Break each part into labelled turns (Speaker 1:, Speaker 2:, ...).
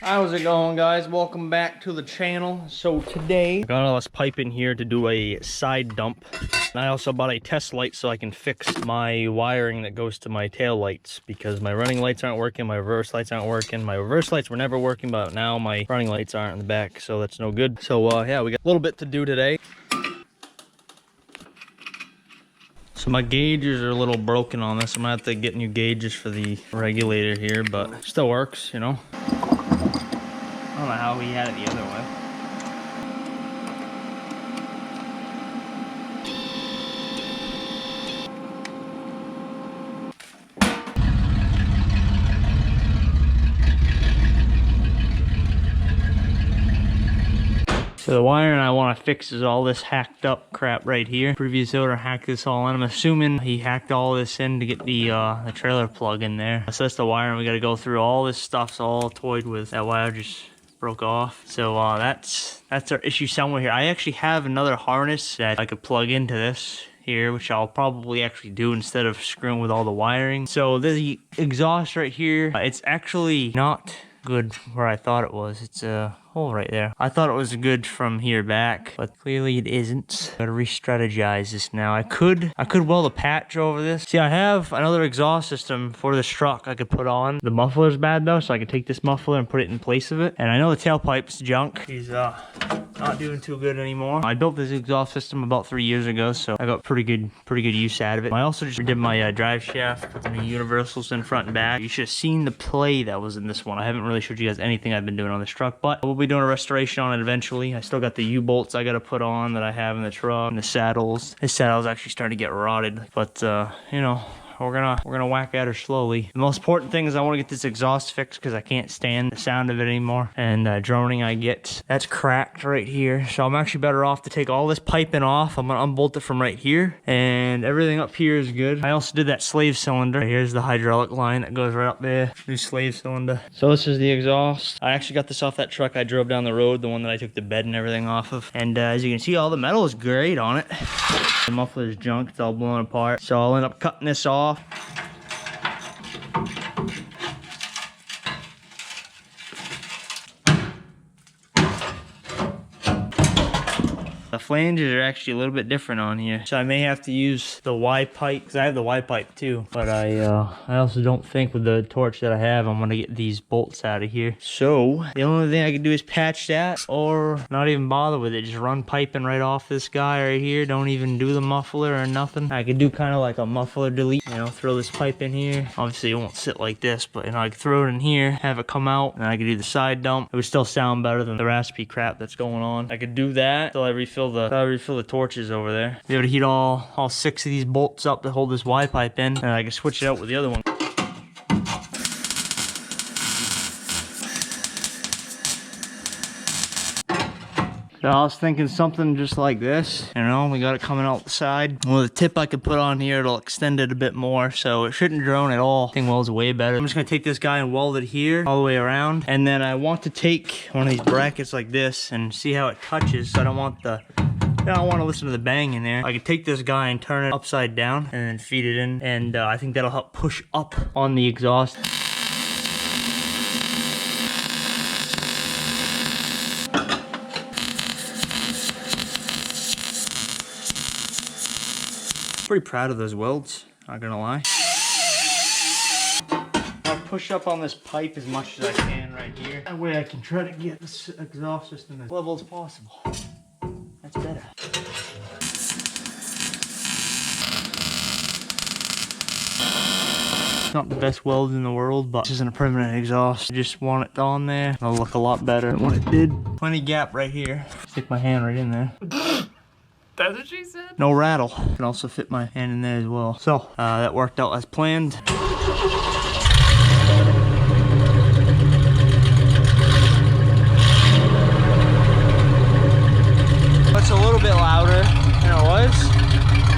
Speaker 1: How's it going, guys? Welcome back to the channel. So today I got all this pipe in here to do a side dump, and I also bought a test light so I can fix my wiring that goes to my tail lights, because my running lights aren't working, my reverse lights aren't working. My reverse lights were never working, but now my running lights aren't in the back, so that's no good. So yeah, we got a little bit to do today. So my gauges are a little broken on this. I'm gonna have to get new gauges for the regulator here, but it still works, you know. I don't know how he had it the other way. So the wiring I want to fix is all this hacked up crap right here. Previous owner hacked this all in. I'm assuming he hacked all this in to get the trailer plug in there. So that's the wiring. We got to go through all this stuff's all toyed with. That wire just broke off. So that's our issue somewhere here. I actually have another harness that I could plug into this here, which I'll probably actually do instead of screwing with all the wiring. So the exhaust right here, it's actually not good where I thought it was. It's a hole right there. I thought it was good from here back, but clearly it isn't. Gotta re-strategize this now. I could weld a patch over this. See, I have another exhaust system for this truck I could put on. The muffler's bad though, so I could take this muffler and put it in place of it. And I know the tailpipe's junk. He's not doing too good anymore. I built this exhaust system about 3 years ago, so I got pretty good use out of it. I also just did my drive shaft, put the new universals in front and back. You should have seen the play that was in this one. I haven't really showed you guys anything I've been doing on this truck, but we'll be doing a restoration on it eventually. I still got the U-bolts I gotta put on that I have in the truck, and the saddles. This saddle's actually starting to get rotted, but you know, we're gonna whack at her slowly. The most important thing is I want to get this exhaust fixed because I can't stand the sound of it anymore. And droning I get, that's cracked right here. So I'm actually better off to take all this piping off. I'm gonna unbolt it from right here, and everything up here is good. I also did that slave cylinder. Here's the hydraulic line that goes right up there. New slave cylinder. So this is the exhaust. I actually got this off that truck I drove down the road, the one that I took the bed and everything off of. And as you can see, all the metal is great on it. The muffler is junk, it's all blown apart. So I'll end up cutting this off. The flanges are actually a little bit different on here, so I may have to use the Y pipe, because I have the Y pipe too. But I also don't think with the torch that I have, I'm gonna get these bolts out of here. So the only thing I can do is patch that, or not even bother with it. Just run piping right off this guy right here. Don't even do the muffler or nothing. I could do kind of like a muffler delete. You know, throw this pipe in here. Obviously, it won't sit like this, but you know, I could throw it in here, have it come out, and I could do the side dump. It would still sound better than the raspy crap that's going on. I could do that until I refill the torches over there. Be able to heat all 6 of these bolts up to hold this Y pipe in, and I can switch it out with the other one. So I was thinking something just like this, you know, we got it coming out the side. Well, the tip I could put on here, it'll extend it a bit more, so it shouldn't drone at all. I think welds way better. I'm just gonna take this guy and weld it here, all the way around. And then I want to take one of these brackets like this and see how it touches, so I don't want to listen to the bang in there. I could take this guy and turn it upside down and then feed it in, and I think that'll help push up on the exhaust. Pretty proud of those welds, not gonna lie. I'll push up on this pipe as much as I can right here. That way I can try to get this exhaust system as level as possible. That's better. It's not the best weld in the world, but this isn't a permanent exhaust. I just want it on there. It'll look a lot better than what it did. Plenty gap right here. Stick my hand right in there.
Speaker 2: That's what she said?
Speaker 1: No rattle. Can also fit my hand in there as well. So, that worked out as planned. It's a little bit louder than it was.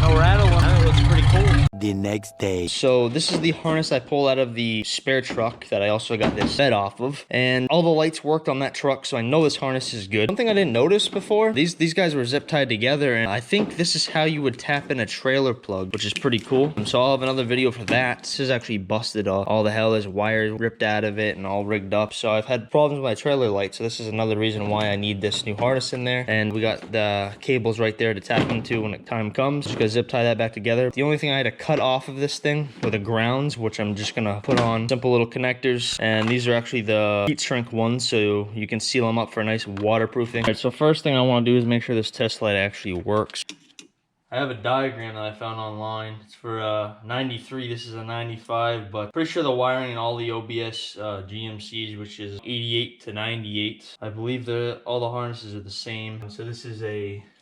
Speaker 1: No rattle. It looks pretty cool.
Speaker 3: the next day.
Speaker 1: So this is the harness I pulled out of the spare truck that I also got this bed off of, and all the lights worked on that truck, so I know this harness is good. One thing I didn't notice before, these guys were zip tied together, and I think this is how you would tap in a trailer plug, which is pretty cool. So I'll have another video for that. This is actually busted all the hell. There's wires ripped out of it and all rigged up, so I've had problems with my trailer light, so this is another reason why I need this new harness in there. And we got the cables right there to tap into when time comes. Just gonna zip tie that back together. The only thing I had to cut off of this thing were the grounds, which I'm just gonna put on simple little connectors, and these are actually the heat shrink ones, so you can seal them up for a nice waterproofing. All right, so first thing I want to do is make sure this test light actually works. I have a diagram that I found online. It's for 93, this is a 95, but pretty sure the wiring in all the OBS GMCs, which is 88 to 98, I believe all the harnesses are the same. So this is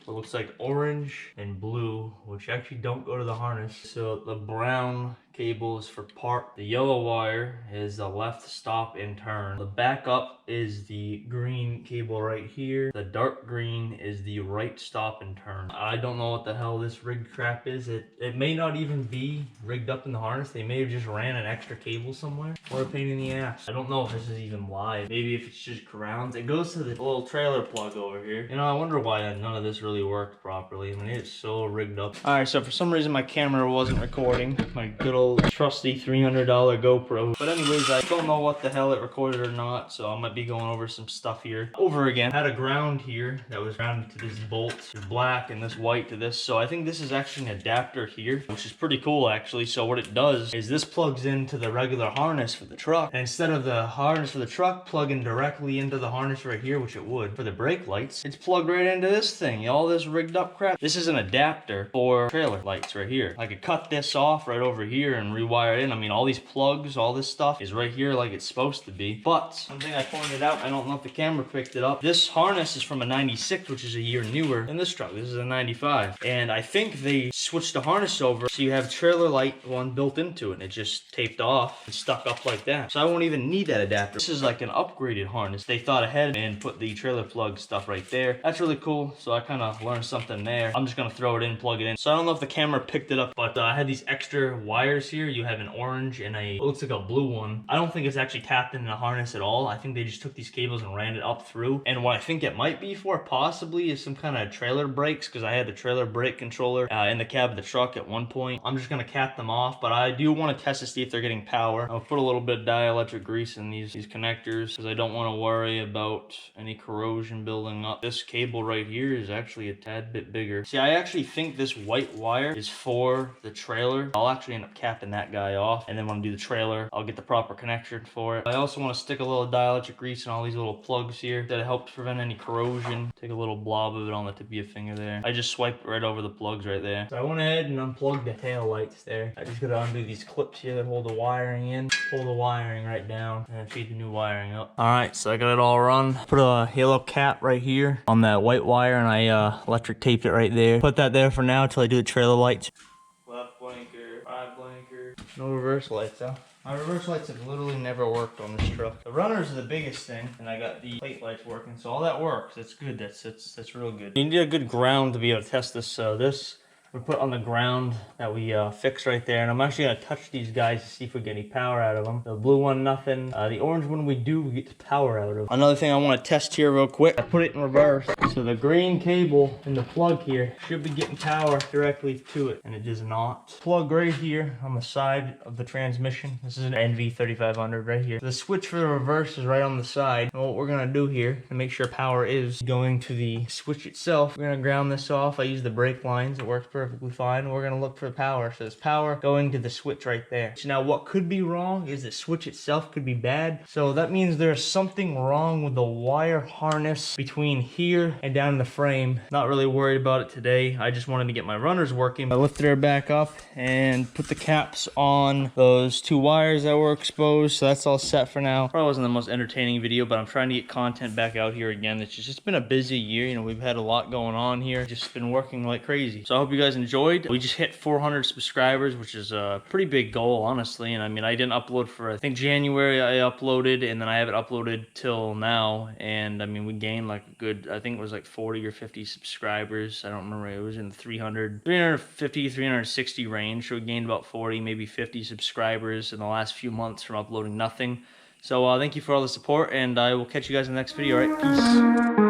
Speaker 1: what looks like orange and blue, which actually don't go to the harness. So the brown cable is for park. The yellow wire is the left stop and turn. The backup is the green cable right here. The dark green is the right stop and turn. I don't know what the hell this rigged crap is. It may not even be rigged up in the harness. They may have just ran an extra cable somewhere. What a pain in the ass. I don't know if this is even live. Maybe if it's just grounds. It goes to the little trailer plug over here. You know, I wonder why none of this really worked properly. I mean, it's so rigged up. All right, so for some reason my camera wasn't recording. My good old trusty $300 GoPro. But anyways, I don't know what the hell it recorded or not, so I might be going over some stuff here. Over again, I had a ground here that was grounded to this bolt. This black and this white to this. So I think this is actually an adapter here, which is pretty cool actually. So what it does is this plugs into the regular harness for the truck. And instead of the harness for the truck plugging directly into the harness right here, which it would for the brake lights, it's plugged right into this thing. All this rigged up crap. This is an adapter for trailer lights right here. I could cut this off right over here and rewire it in. I mean, all these plugs, all this stuff is right here like it's supposed to be. But something I pointed out, I don't know if the camera picked it up. This harness is from a 96, which is a year newer than this truck. This is a 95. And I think they switched the harness over so you have trailer light one built into it, and it just taped off and stuck up like that. So I won't even need that adapter. This is like an upgraded harness. They thought ahead and put the trailer plug stuff right there. That's really cool. So I kind of learned something there. I'm just gonna throw it in, plug it in. So I don't know if the camera picked it up, but I had these extra wires here. You have an orange and it looks like a blue one. I don't think it's actually tapped in the harness at all. I think they just took these cables and ran it up through. And what I think it might be for possibly is some kind of trailer brakes, because I had the trailer brake controller in the cab of the truck at one point. I'm just gonna cap them off, but I do want to test to see if they're getting power. I'll put a little bit of dielectric grease in these connectors because I don't want to worry about any corrosion building up. This cable right here is actually a tad bit bigger. See, I actually think this white wire is for the trailer. I'll actually end up capping that guy off, and then when I do the trailer, I'll get the proper connection for it. I also want to stick a little dielectric grease in all these little plugs here that helps prevent any corrosion. Take a little blob of it on the tip of your finger there. I just swiped right over the plugs right there. So I went ahead and unplugged the tail lights there. I just gotta undo these clips here that hold the wiring in, pull the wiring right down, and then feed the new wiring up. All right, so I got it all run. Put a halo cap right here on that white wire, and I electric taped it right there. Put that there for now until I do the trailer lights. Left blinker, right blinker. No reverse lights, huh? My reverse lights have literally never worked on this truck. The runners are the biggest thing, and I got the plate lights working, so all that works. That's good. That's real good. You need a good ground to be able to test this. So this we put on the ground that we fixed right there, and I'm actually gonna touch these guys to see if we get any power out of them. The blue one, nothing. The orange one, we get the power out of. Another thing I want to test here real quick. I put it in reverse, so the green cable in the plug here should be getting power directly to it, and it does not. Plug right here on the side of the transmission. This is an NV3500 right here. The switch for the reverse is right on the side. And what we're gonna do here to make sure power is going to the switch itself, we're gonna ground this off. I use the brake lines. It works perfectly fine. We're gonna look for power. So there's power going to the switch right there. So now what could be wrong is the switch itself could be bad. So that means there's something wrong with the wire harness between here and down in the frame. Not really worried about it today. I just wanted to get my runners working. I lifted her back up and put the caps on those two wires that were exposed. So that's all set for now. Probably wasn't the most entertaining video, but I'm trying to get content back out here again. It's just been a busy year. You know, we've had a lot going on here. Just been working like crazy. So I hope you guys guys enjoyed. We just hit 400 subscribers, which is a pretty big goal, honestly. And I mean, I didn't upload for, I think January I uploaded, and then I haven't uploaded till now. And I mean, we gained like a good, I think it was like 40 or 50 subscribers. I don't remember, it was in the 350, 360 range. So we gained about 40, maybe 50 subscribers in the last few months from uploading nothing. So thank you for all the support, and I will catch you guys in the next video. All right, peace.